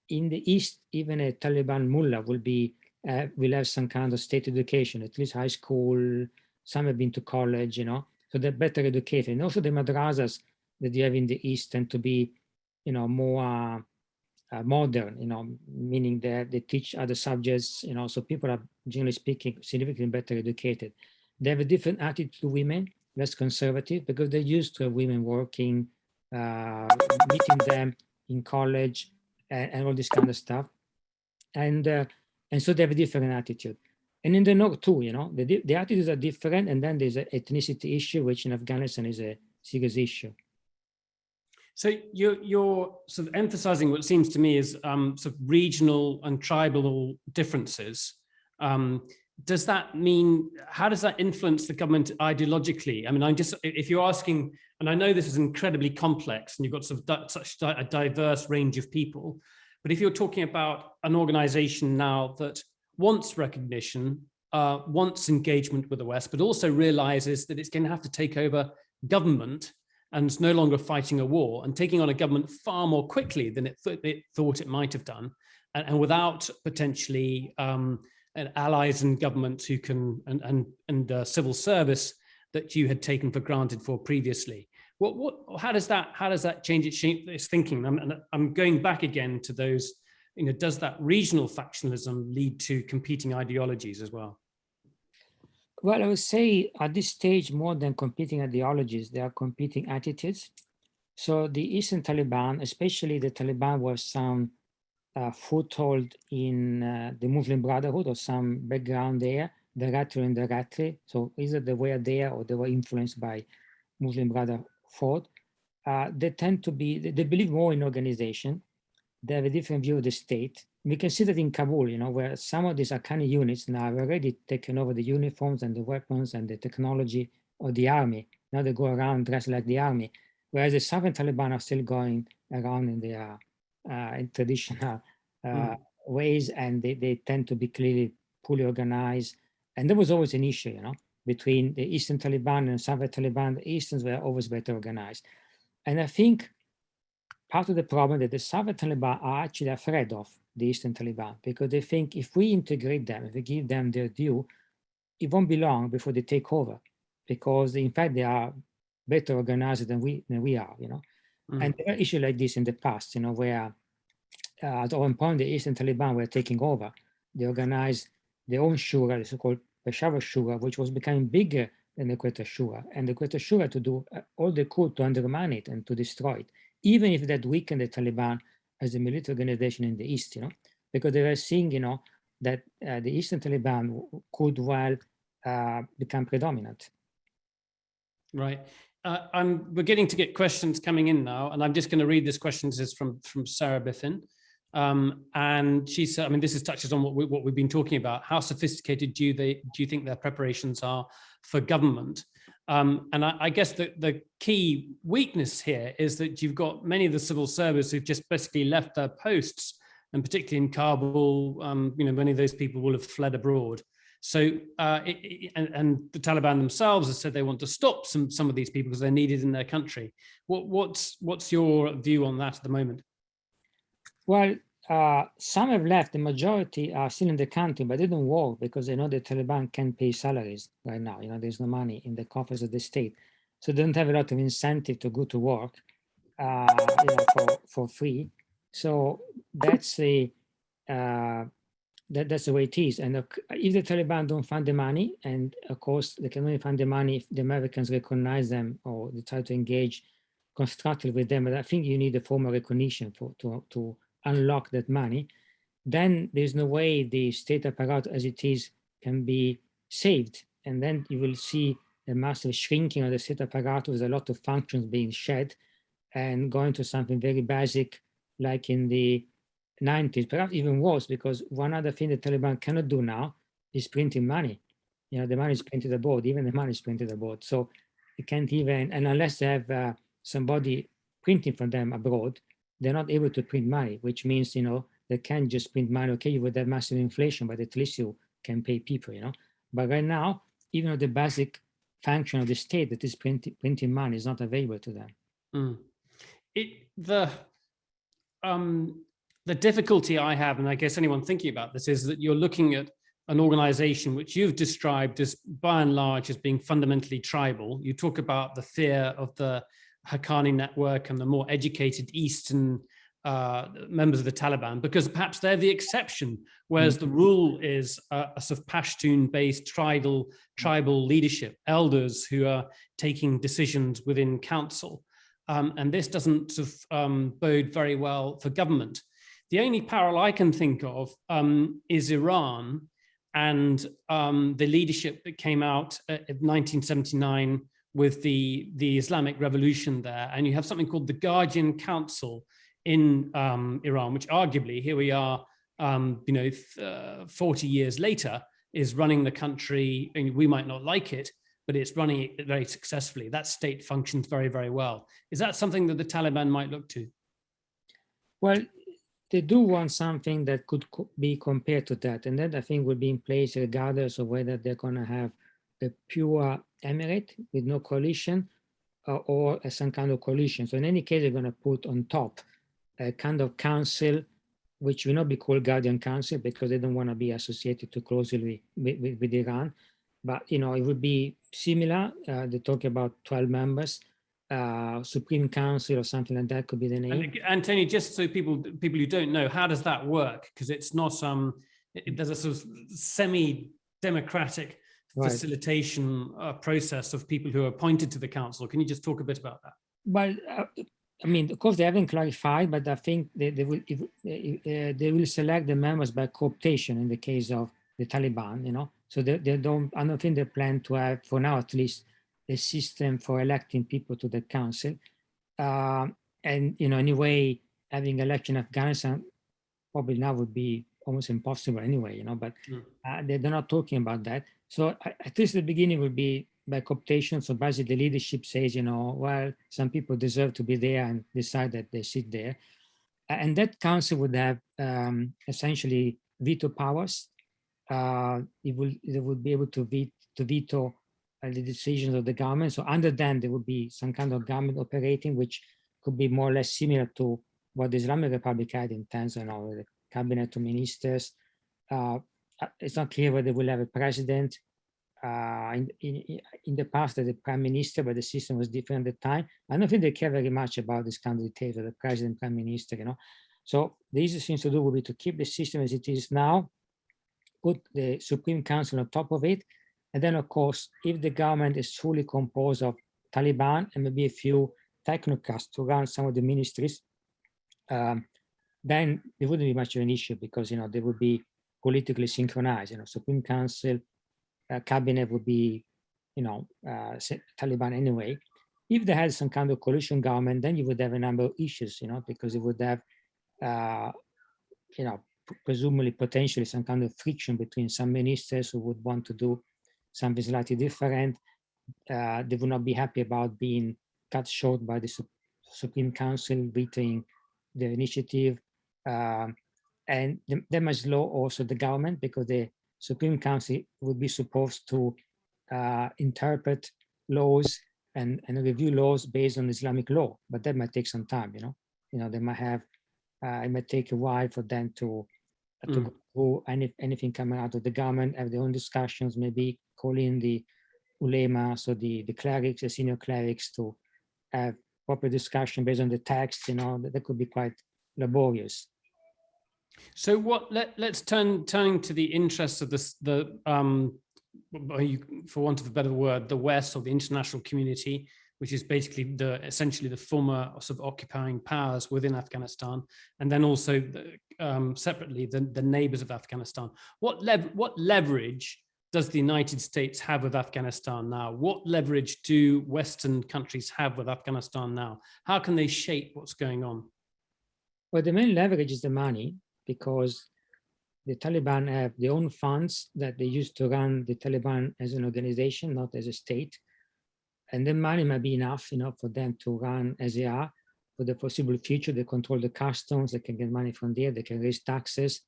In the East, even a Taliban mullah will have some kind of state education, at least high school. Some have been to college, so they're better educated. And also the madrasas that you have in the East tend to be, more modern, meaning that they teach other subjects, so people are, generally speaking, significantly better educated. They have a different attitude to women, less conservative, because they're used to women working, meeting them in college, and all this kind of stuff. And so they have a different attitude. And in the North too, the attitudes are different. And then there's an ethnicity issue, which in Afghanistan is a serious issue. So you're sort of emphasizing what seems to me is sort of regional and tribal differences. Does that mean, how does that influence the government ideologically? I mean, if you're asking, and I know this is incredibly complex and you've got sort of such a diverse range of people, but if you're talking about an organization now that wants recognition, wants engagement with the West, but also realizes that it's going to have to take over government and it's no longer fighting a war and taking on a government far more quickly than it thought it might have done, and without potentially allies and governments who can, and civil service that you had taken for granted for previously. How does that change its thinking? And I'm going back again to those, does that regional factionalism lead to competing ideologies as well? Well, I would say at this stage, more than competing ideologies, there are competing attitudes. So the Eastern Taliban, especially the Taliban with some foothold in the Muslim Brotherhood or some background there, directly or indirectly. So either they were there or they were influenced by Muslim Brotherhood. They tend to be, they believe more in organization. They have a different view of the state. We can see that in Kabul, you know, where some of these Afghani units now have already taken over the uniforms and the weapons and the technology of the army. Now they go around dressed like the army, whereas the Southern Taliban are still going around in their in traditional ways, and they tend to be clearly fully organized. And there was always an issue, you know, between the Eastern Taliban and Southern Taliban. The Easterns were always better organized. And I think part of the problem that the Southern Taliban are actually afraid of the Eastern Taliban, because they think if we integrate them, if we give them their due, it won't be long before they take over, because in fact they are better organized than we are, you know. And there are issues like this in the past, you know, where at one point the Eastern Taliban were taking over. They organized their own shura, the so-called Peshawar Shura, which was becoming bigger than the Quetta Shura, and the Quetta Shura to do all they could to undermine it and to destroy it, even if that weakened the Taliban as a military organization in the East, you know, because they were seeing, you know, that the Eastern Taliban could well become predominant. Right. We're getting to get questions coming in now, and I'm just going to read this question. This is from Sarah Biffin. And she said, I mean, this touches on what we've been talking about. How sophisticated do you think their preparations are for government? And I guess the key weakness here is that you've got many of the civil service who've just basically left their posts, and particularly in Kabul, you know, many of those people will have fled abroad. So, and the Taliban themselves have said they want to stop some of these people because they're needed in their country. What's your view on that at the moment? Well, some have left. The majority are still in the country, but they don't work because they know the Taliban can't pay salaries right now. You know, there's no money in the coffers of the state, so they don't have a lot of incentive to go to work, you know, for free. So that's the that's the way it is. And if the Taliban don't find the money, and of course they can only find the money if the Americans recognize them or they try to engage constructively with them, but I think you need a formal recognition to unlock that money, then there's no way the state apparatus as it is can be saved. And then you will see a massive shrinking of the state apparatus with a lot of functions being shed and going to something very basic like in the 90s, perhaps even worse, because one other thing the Taliban cannot do now is printing money. You know, the money is printed abroad, even the money is printed abroad. So they can't even, and unless they have somebody printing for them abroad, they're not able to print money, which means, you know, they can't just print money. Okay, with that massive inflation, but at least you can pay people, you know. But right now, even the basic function of the state that is printing money is not available to them. The difficulty I have, and I guess anyone thinking about this, is that you're looking at an organization which you've described as, by and large, as being fundamentally tribal. You talk about the fear of the Haqqani network and the more educated Eastern members of the Taliban, because perhaps they're the exception, whereas the rule is a sort of Pashtun-based tribal leadership, elders who are taking decisions within council. And this doesn't sort of bode very well for government. The only parallel I can think of is Iran and the leadership that came out in 1979 with the Islamic Revolution there. And you have something called the Guardian Council in Iran, which arguably, here we are, 40 years later, is running the country. And we might not like it, but it's running it very successfully. That state functions very, very well. Is that something that the Taliban might look to? Well, they do want something that could be compared to that. And that, I think, will be in place regardless of whether they're going to have a pure emirate with no coalition or some kind of coalition. So in any case, they're going to put on top a kind of council, which will not be called Guardian Council because they don't want to be associated too closely with Iran. But, you know, it would be similar. They talk about 12 members. Supreme Council or something like that could be the name. And Antonio, just so people who don't know, how does that work? Because it's not there's a sort of semi-democratic facilitation process of people who are appointed to the council. Can you just talk a bit about that? Well, I mean, of course, they haven't clarified, but I think they will select the members by cooptation in the case of the Taliban, you know. So they don't, I don't think they plan to have, for now at least, a system for electing people to the council. And, you know, anyway, having election in Afghanistan probably now would be almost impossible anyway, you know, but they're not talking about that. So at least the beginning will be by cooptation. So basically the leadership says, you know, well, some people deserve to be there and decide that they sit there. And that council would have essentially veto powers. They would be able to veto the decisions of the government. So under them, there would be some kind of government operating, which could be more or less similar to what the Islamic Republic had in terms of the cabinet of ministers. It's not clear whether they will have a president. In the past, as a prime minister, but the system was different at the time. I don't think they care very much about this kind of details of the president, prime minister, you know. So the easiest thing to do would be to keep the system as it is now, put the Supreme Council on top of it. And then, of course, if the government is fully composed of Taliban and maybe a few technocrats to run some of the ministries, then there wouldn't be much of an issue because, you know, they would be politically synchronized. You know, Supreme Council, cabinet would be, you know, Taliban anyway. If they had some kind of coalition government, then you would have a number of issues, you know, because it would have, you know, presumably potentially some kind of friction between some ministers who would want to do something slightly different. They would not be happy about being cut short by the Supreme Council vetoing the initiative. And they must law also the government because the Supreme Council would be supposed to interpret laws and review laws based on Islamic law, but that might take some time, you know. You know, they might have, it might take a while for them to go through anything coming out of the government, have their own discussions, maybe call in the ulema, so the clerics, the senior clerics, to have proper discussion based on the text, you know, that could be quite laborious. So let's turning to the interests of for want of a better word, the West or the international community, which is basically essentially the former sort of occupying powers within Afghanistan, and then also separately the neighbors of Afghanistan. What leverage does the United States have with Afghanistan now? What leverage do Western countries have with Afghanistan now? How can they shape what's going on? Well, the main leverage is the money, because the Taliban have their own funds that they use to run the Taliban as an organization, not as a state. And the money might be enough, you know, for them to run as they are for the foreseeable future. They control the customs, they can get money from there, they can raise taxes.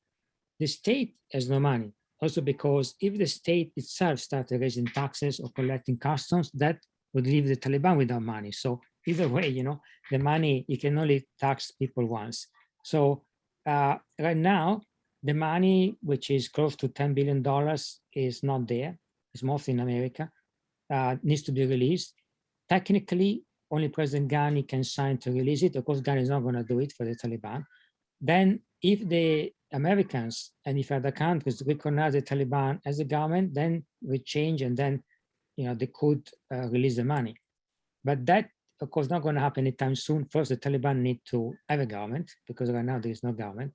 The state has no money. Also because if the state itself started raising taxes or collecting customs, that would leave the Taliban without money. So either way, you know, the money, you can only tax people once. So right now, the money, which is close to $10 billion, is not there. It's mostly in America. Needs to be released. Technically, only President Ghani can sign to release it. Of course, Ghani is not going to do it for the Taliban. Then if the Americans and if other countries recognize the Taliban as a government, then we change and then, you know, they could release the money. But that, of course, not going to happen anytime soon. First, the Taliban need to have a government because right now there is no government.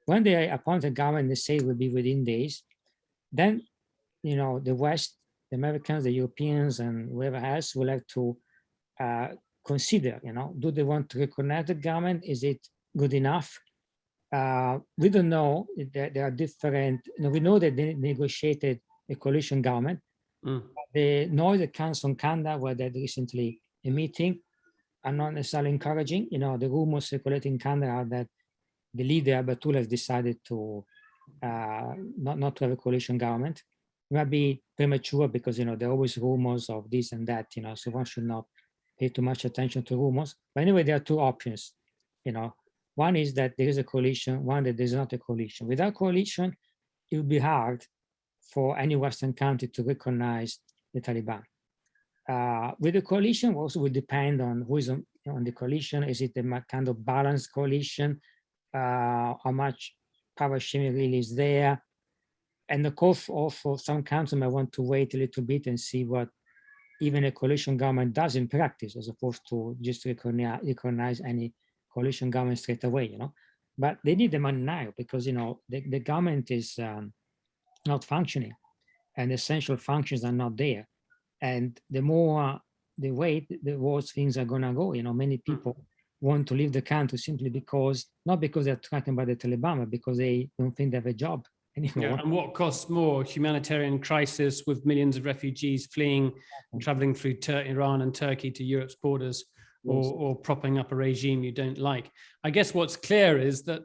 When they appoint a government, they say it will be within days. Then, you know, the West, the Americans, the Europeans, and whoever else will have to consider, you know, do they want to recognize the government? Is it good enough? We don't know. There are different, you know, we know that they negotiated a coalition government. The noise that comes from Kandahar, where they had recently a meeting, are not necessarily encouraging. You know, the rumors circulating in Kandahar are that the leader, Abdullah, has decided to not to have a coalition government. It might be premature because, you know, there are always rumors of this and that, you know, so one should not pay too much attention to rumors. But anyway, there are two options, you know. One is that there is a coalition, one that there's not a coalition. Without coalition, it would be hard for any Western country to recognize the Taliban. With the coalition, also would depend on who is on the coalition. Is it a kind of balanced coalition? How much power sharing really is there? And of course, also some countries might want to wait a little bit and see what even a coalition government does in practice, as opposed to just recognize any coalition government straight away, you know. But they need the money now because, you know, the government is not functioning and essential functions are not there. And the more they wait, the worse things are gonna go. You know, many people want to leave the country simply because, not because they're threatened by the Taliban, but because they don't think they have a job anymore. Yeah, and what costs more, humanitarian crisis with millions of refugees fleeing and traveling through Iran and Turkey to Europe's borders, or propping up a regime you don't like? I guess what's clear is that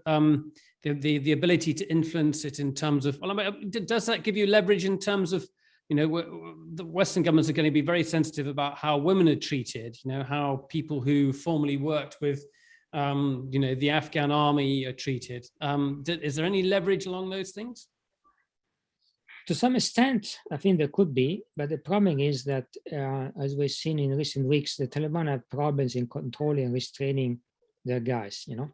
the ability to influence it in terms of, well, I mean, does that give you leverage in terms of, you know, the Western governments are going to be very sensitive about how women are treated, you know, how people who formerly worked with, you know, the Afghan army are treated. Is there any leverage along those things? To some extent, I think there could be, but the problem is that, as we've seen in recent weeks, the Taliban have problems in controlling and restraining their guys, you know.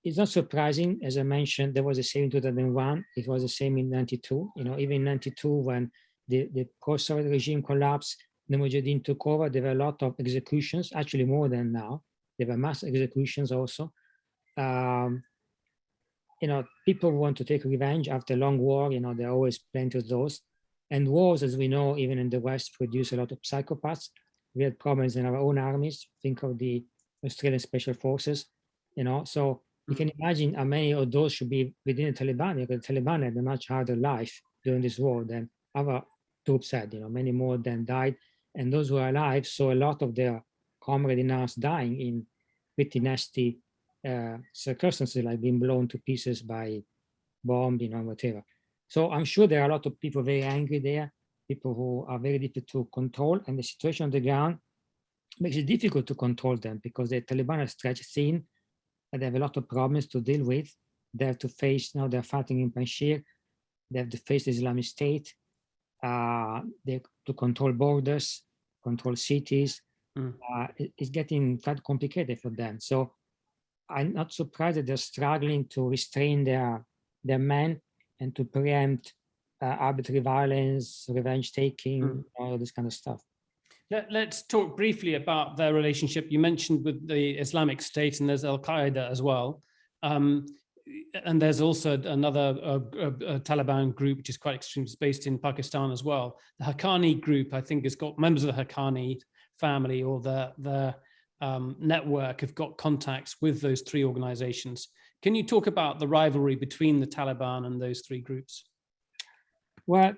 It's not surprising, as I mentioned, there was the same in 2001, it was the same in 92, you know, even in 92 when the post-Soviet regime collapsed, the Mujahideen took over, there were a lot of executions, actually more than now. There were mass executions also. You know, people want to take revenge after a long war, you know, there are always plenty of those. And wars, as we know, even in the West, produce a lot of psychopaths. We had problems in our own armies. Think of the Australian Special Forces, you know. So you can imagine how many of those should be within the Taliban, because the Taliban had a much harder life during this war than our troops had, you know, many more than died. And those who are alive saw a lot of their comrades in arms dying in pretty nasty circumstances, like being blown to pieces by bomb, you know, whatever. So I'm sure there are a lot of people very angry there, people who are very difficult to control, and the situation on the ground makes it difficult to control them because the Taliban are stretched thin and they have a lot of problems to deal with. They have to face, now they're fighting in Panjshir, they have to face the Islamic State, they have to control borders, control cities. It's getting quite complicated for them. So I'm not surprised that they're struggling to restrain their men and to preempt arbitrary violence, revenge taking, all this kind of stuff. Let's talk briefly about their relationship. You mentioned with the Islamic State, and there's Al-Qaeda as well. And there's also another Taliban group, which is quite extremist, based in Pakistan as well. The Haqqani group, I think, has got members of the Haqqani family or the network have got contacts with those three organizations. Can you talk about the rivalry between the Taliban and those three groups? Well,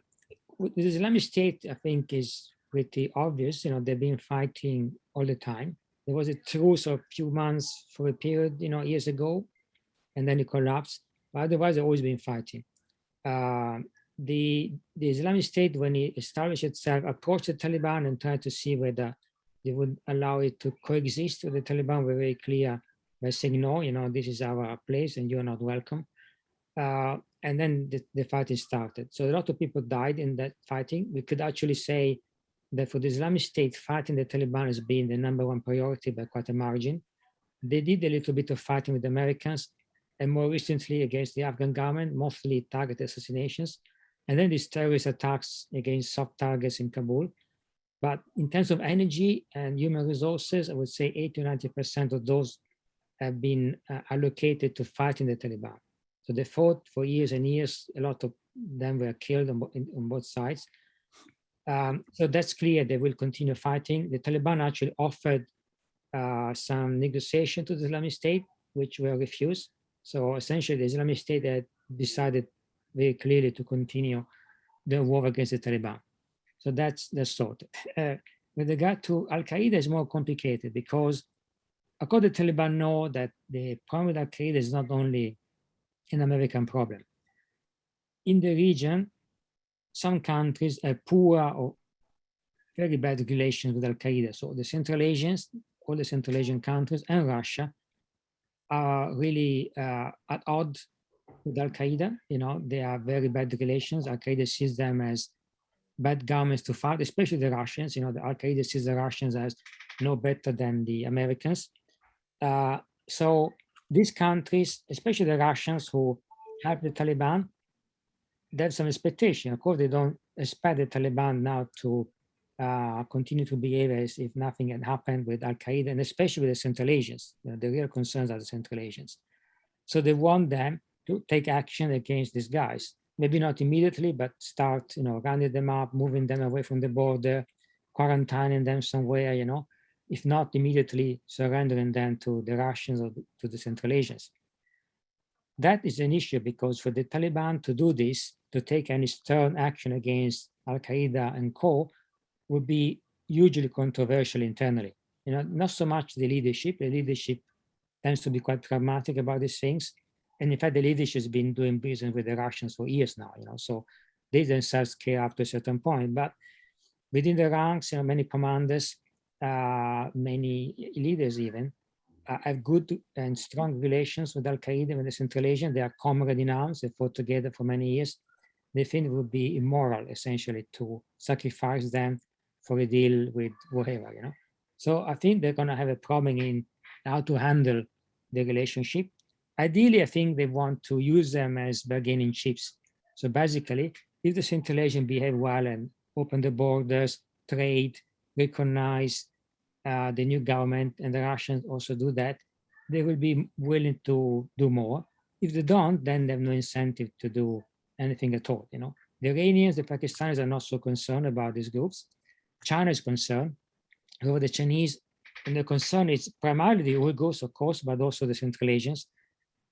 the Islamic State, I think, is pretty obvious. You know, they've been fighting all the time. There was a truce of a few months for a period, you know, years ago, and then it collapsed. But otherwise, they've always been fighting. The Islamic State, when it established itself, approached the Taliban and tried to see whether they would allow it to coexist with the Taliban. Were very clear by saying, no, you know, this is our place and you're not welcome. And then the fighting started. So a lot of people died in that fighting. We could actually say that for the Islamic State, fighting the Taliban has been the #1 priority by quite a margin. They did a little bit of fighting with the Americans, and more recently against the Afghan government, mostly target assassinations, and then these terrorist attacks against soft targets in Kabul. But in terms of energy and human resources, I would say 80 to 90% of those have been allocated to fighting the Taliban. So they fought for years and years. A lot of them were killed on both sides. So that's clear they will continue fighting. The Taliban actually offered some negotiation to the Islamic State, which were refused. So essentially the Islamic State had decided very clearly to continue the war against the Taliban. So that's sorted. With regard to Al-Qaeda, it's more complicated because of course the Taliban know that the problem with Al-Qaeda is not only an American problem. In the region, some countries have poor or very bad relations with Al-Qaeda. So the Central Asians, all the Central Asian countries and Russia are really at odds with Al-Qaeda. You know, they have very bad relations. Al-Qaeda sees them as bad governments to fight, especially the Russians. You know, the Al-Qaeda sees the Russians as no better than the Americans. So these countries, especially the Russians who help the Taliban, they have some expectation. Of course, they don't expect the Taliban now to continue to behave as if nothing had happened with Al-Qaeda, and especially with the Central Asians. The real concerns are the Central Asians. So they want them to take action against these guys. Maybe not immediately, but start, rounding them up, moving them away from the border, quarantining them somewhere, if not immediately surrendering them to the Russians or to the Central Asians. That is an issue because for the Taliban to do this, to take any stern action against Al-Qaeda and co, would be hugely controversial internally. Not so much the leadership. The leadership tends to be quite pragmatic about these things. And in fact, the leadership has been doing business with the Russians for years now, so they themselves care up to a certain point. But within the ranks, many commanders, many leaders even, have good and strong relations with Al-Qaeda and the Central Asian. They are comrades in arms. They fought together for many years. They think it would be immoral, essentially, to sacrifice them for a deal with whatever, So I think they're going to have a problem in how to handle the relationship. Ideally, I think they want to use them as bargaining chips. So basically, if the Central Asian behave well and open the borders, trade, recognize the new government, and the Russians also do that, they will be willing to do more. If they don't, then they have no incentive to do anything at all. The Iranians, the Pakistanis are not so concerned about these groups. China is concerned. However, the Chinese, and the concern is primarily the Uyghurs, of course, but also the Central Asians.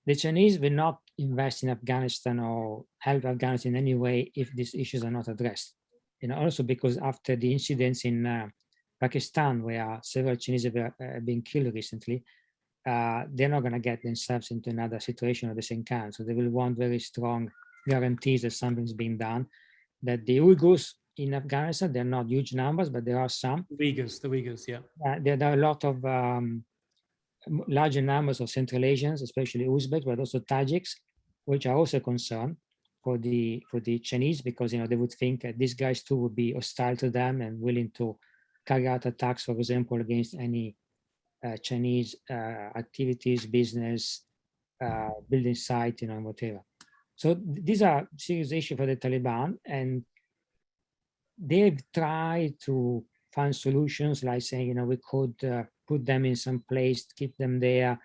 The Chinese will not invest in Afghanistan or help Afghanistan in any way if these issues are not addressed. Also because after the incidents in Pakistan, where several Chinese have been killed recently, they're not going to get themselves into another situation of the same kind. So they will want very strong guarantees that something's being done, that the Uyghurs in Afghanistan, they're not huge numbers, but there are some. The Uyghurs, yeah. There are a lot of larger numbers of Central Asians, especially Uzbeks, but also Tajiks, which are also concerned for the Chinese, because they would think that these guys too would be hostile to them and willing to carry out attacks, for example, against any Chinese activities, business, building site, whatever. So these are serious issues for the Taliban, and they've tried to find solutions like saying, we could put them in some place, keep them there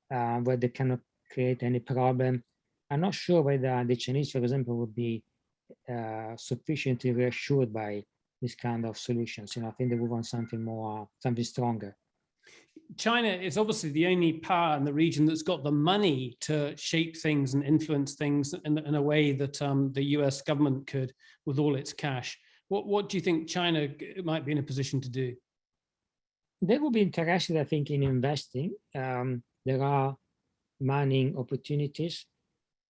where they cannot create any problem. I'm not sure whether the Chinese, for example, would be sufficiently reassured by this kind of solutions. I think they would want something more, something stronger. China is obviously the only power in the region that's got the money to shape things and influence things in a way that the US government could with all its cash. What do you think China might be in a position to do? They will be interested, I think, in investing. There are mining opportunities.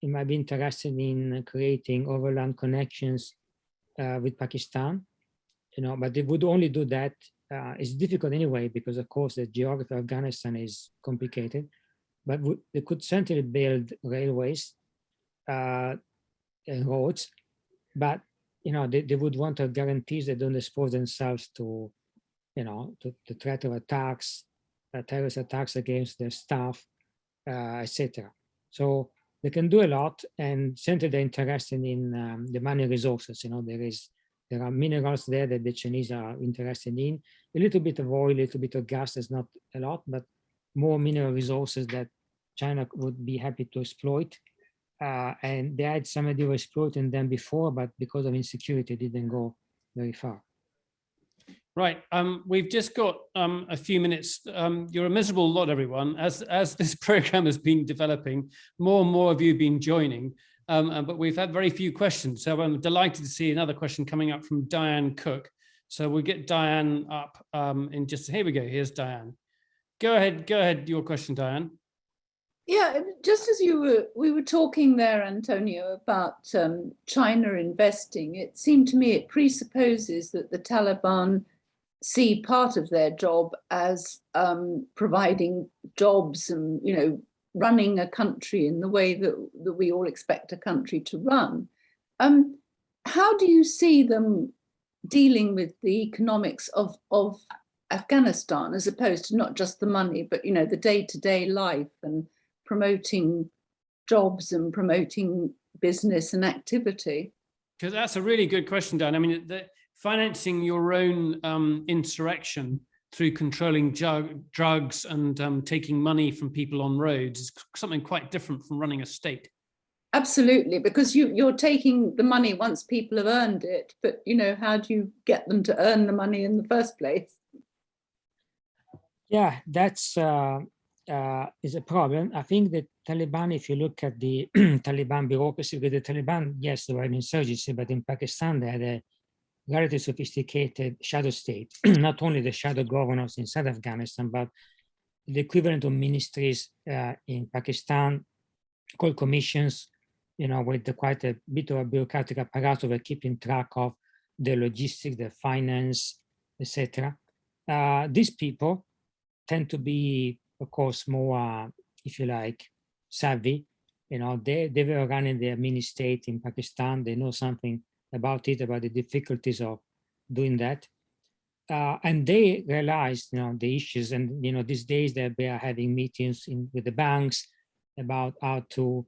It might be interested in creating overland connections with Pakistan, but they would only do that. It's difficult anyway, because of course the geography of Afghanistan is complicated, but they could certainly build railways and roads, but they would want to guarantees they don't expose themselves to the threat of attacks, terrorist attacks against their staff, etc. So they can do a lot, and certainly they're interested in the mining resources. There are minerals there that the Chinese are interested in. A little bit of oil, a little bit of gas, there's not a lot, but more mineral resources that China would be happy to exploit. And they had some idea of exploiting them before, but because of insecurity, didn't go very far. Right, we've just got a few minutes. You're a miserable lot, everyone. As this program has been developing, more and more of you have been joining, but we've had very few questions. So I'm delighted to see another question coming up from Diane Cook. So we'll get Diane up in just, here we go, here's Diane. Go ahead, your question, Diane. Yeah, just as we were talking there, Antonio, about China investing, it seemed to me it presupposes that the Taliban see part of their job as providing jobs and, running a country in the way that we all expect a country to run. How do you see them dealing with the economics of Afghanistan, as opposed to not just the money, but, the day-to-day life and promoting jobs and promoting business and activity? Because that's a really good question, Dan. I mean, financing your own insurrection through controlling drugs and taking money from people on roads is something quite different from running a state. Absolutely, because you're taking the money once people have earned it, but how do you get them to earn the money in the first place? Yeah, that's is a problem. I think the Taliban, if you look at the Taliban bureaucracy, with the Taliban, yes, they were an insurgency, but in Pakistan they had a relatively sophisticated shadow state, not only the shadow governors inside Afghanistan, but the equivalent of ministries in Pakistan called commissions, with quite a bit of a bureaucratic apparatus of keeping track of the logistics, the finance, etc. These people tend to be, of course, more, if you like, savvy. They were running their mini state in Pakistan. They know something about it, about the difficulties of doing that. And they realized, the issues. And, these days they are having meetings with the banks about how to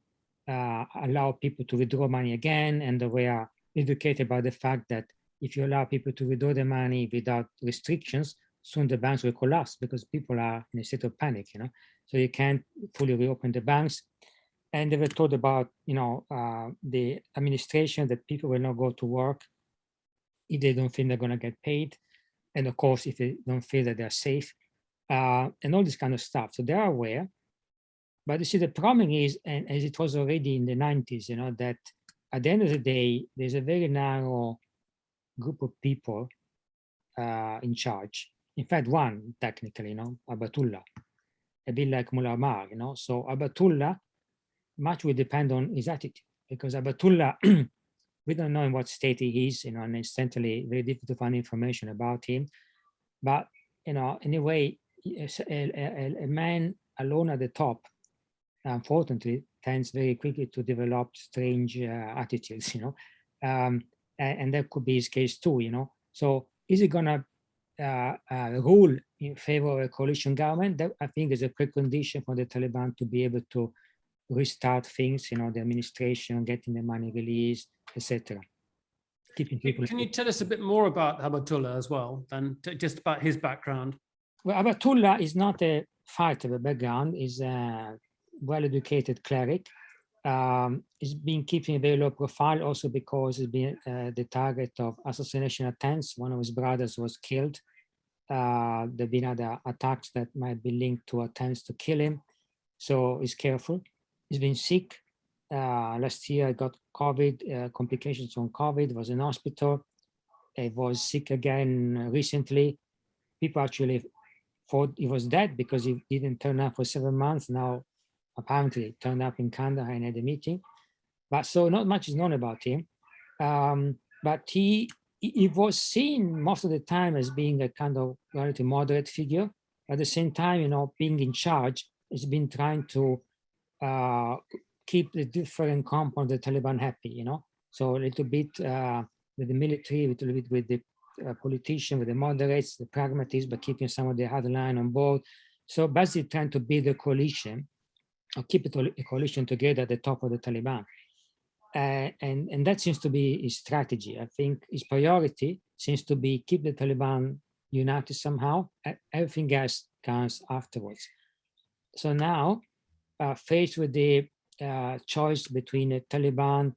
allow people to withdraw money again. And they were educated about the fact that if you allow people to withdraw the money without restrictions, soon the banks will collapse because people are in a state of panic, so you can't fully reopen the banks. And they were told about, the administration, that people will not go to work if they don't think they're going to get paid. And of course, if they don't feel that they're safe, and all this kind of stuff. So they are aware. But you see, the problem is, and as it was already in the 90s, that at the end of the day, there's a very narrow group of people in charge. In fact, one technically, Abatullah, a bit like Mullah Omar, So Abatullah, much will depend on his attitude, because Abatullah, we don't know in what state he is, and instantly very difficult to find information about him. But, anyway, a man alone at the top, unfortunately, tends very quickly to develop strange attitudes, and that could be his case too, So is he gonna rule in favor of a coalition government? That I think is a precondition for the Taliban to be able to restart things, the administration, getting the money released, etc. Keeping people. Can you tell us a bit more about Abatullah as well, than just about his background? Well, Abatullah is not a fighter by background. He's a well-educated cleric. He's been keeping a very low profile also because he's been the target of assassination attempts. One of his brothers was killed. There have been other attacks that might be linked to attempts to kill him. So he's careful. He's been sick. Last year, I got COVID, complications from COVID, was in hospital. He was sick again recently. People actually thought he was dead because he didn't turn up for 7 months. Now, apparently, turned up in Kandahar and had a meeting. But so not much is known about him. But he was seen most of the time as being a kind of relatively moderate figure. At the same time, being in charge, he's been trying to keep the different components of the Taliban happy, So a little bit with the military, a little bit with the politicians, with the moderates, the pragmatists, but keeping some of the hardline on board. So basically trying to build a coalition, or keep a coalition together at the top of the Taliban. And that seems to be his strategy. I think his priority seems to be keep the Taliban united somehow, and everything else comes afterwards. So now, faced with the choice between a Taliban,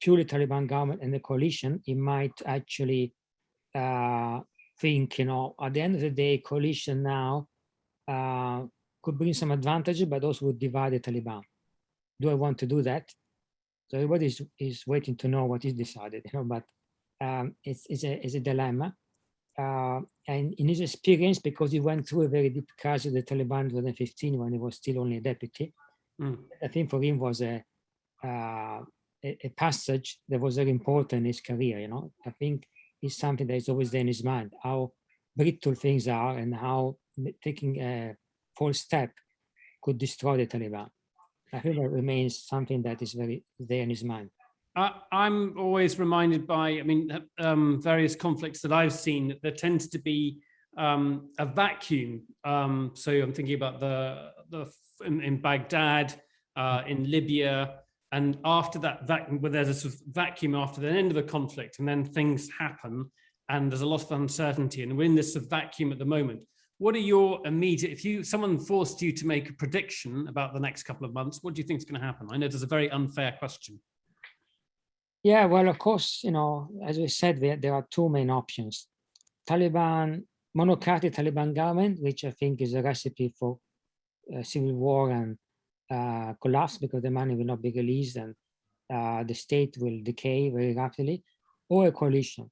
purely Taliban government and the coalition, he might actually think, at the end of the day, coalition now could bring some advantages, but also would divide the Taliban. Do I want to do that? So everybody is waiting to know what is decided, but it's a dilemma. And in his experience, because he went through a very deep crisis with the Taliban in 2015 when he was still only a deputy, I think for him was a passage that was very important in his career. I think it's something that is always there in his mind, how brittle things are and how taking a false step could destroy the Taliban. I think that remains something that is very there in his mind. I'm always reminded by, various conflicts that I've seen, that there tends to be a vacuum. So I'm thinking about in Baghdad, in Libya, and after that vacuum, where there's a sort of vacuum after the end of the conflict, and then things happen, and there's a lot of uncertainty, and we're in this vacuum at the moment. What are your immediate, if someone forced you to make a prediction about the next couple of months, what do you think is going to happen? I know there's a very unfair question. Yeah, well, of course, you know, as we said, there are two main options. Taliban, monocratic Taliban government, which I think is a recipe for civil war and collapse, because the money will not be released and the state will decay very rapidly, or a coalition.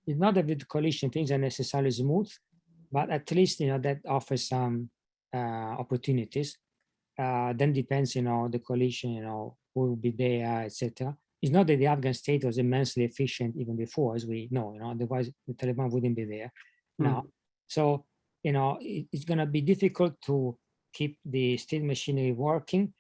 It's not that with coalition things are necessarily smooth, but at least, you know, that offers some opportunities. Then depends, you know, the coalition, you know, who will be there, etc. It's not that the Afghan state was immensely efficient even before, as we know, you know, otherwise the Taliban wouldn't be there now. So, you know, it's going to be difficult to keep the state machinery working.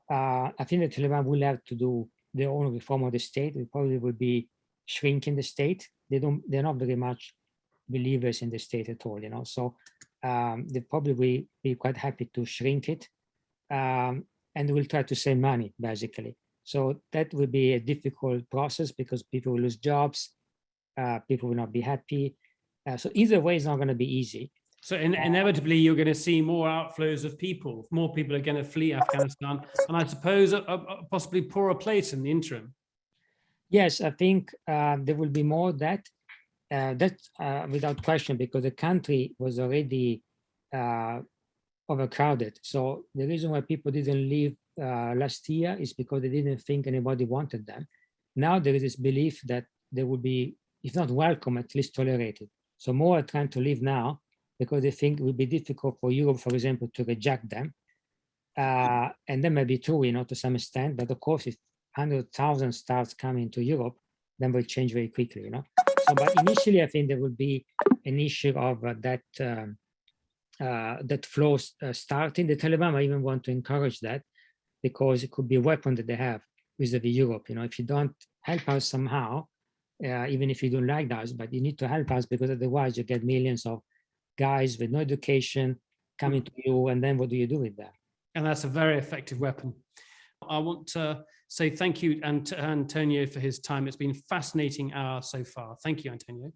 I think the Taliban will have to do their own reform of the state. It probably will be shrinking the state. They're not very much believers in the state at all, you know. So they probably will be quite happy to shrink it, and they will try to save money, basically. So that will be a difficult process because people will lose jobs, people will not be happy. So either way, it's not going to be easy. So inevitably, you're going to see more outflows of people. More people are going to flee Afghanistan, and I suppose possibly poorer place in the interim. Yes, I think there will be more of that. That's without question, because the country was already overcrowded. So the reason why people didn't leave last year is because they didn't think anybody wanted them. Now there is this belief that they will be, if not welcome, at least tolerated. So more are trying to leave now because they think it will be difficult for Europe, for example, to reject them. And that may be true, you know, to some extent. But of course, if 100,000 starts coming to Europe, then will change very quickly, you know. So, but initially, I think there will be an issue of that flow starting. The Taliban might even want to encourage that because it could be a weapon that they have vis-a-vis Europe. You know, if you don't help us somehow, even if you don't like us, but you need to help us because otherwise you get millions of guys with no education coming to you, and then what do you do with that? And that's a very effective weapon. I want to say thank you to Antonio for his time. It's been a fascinating hour so far. Thank you, Antonio.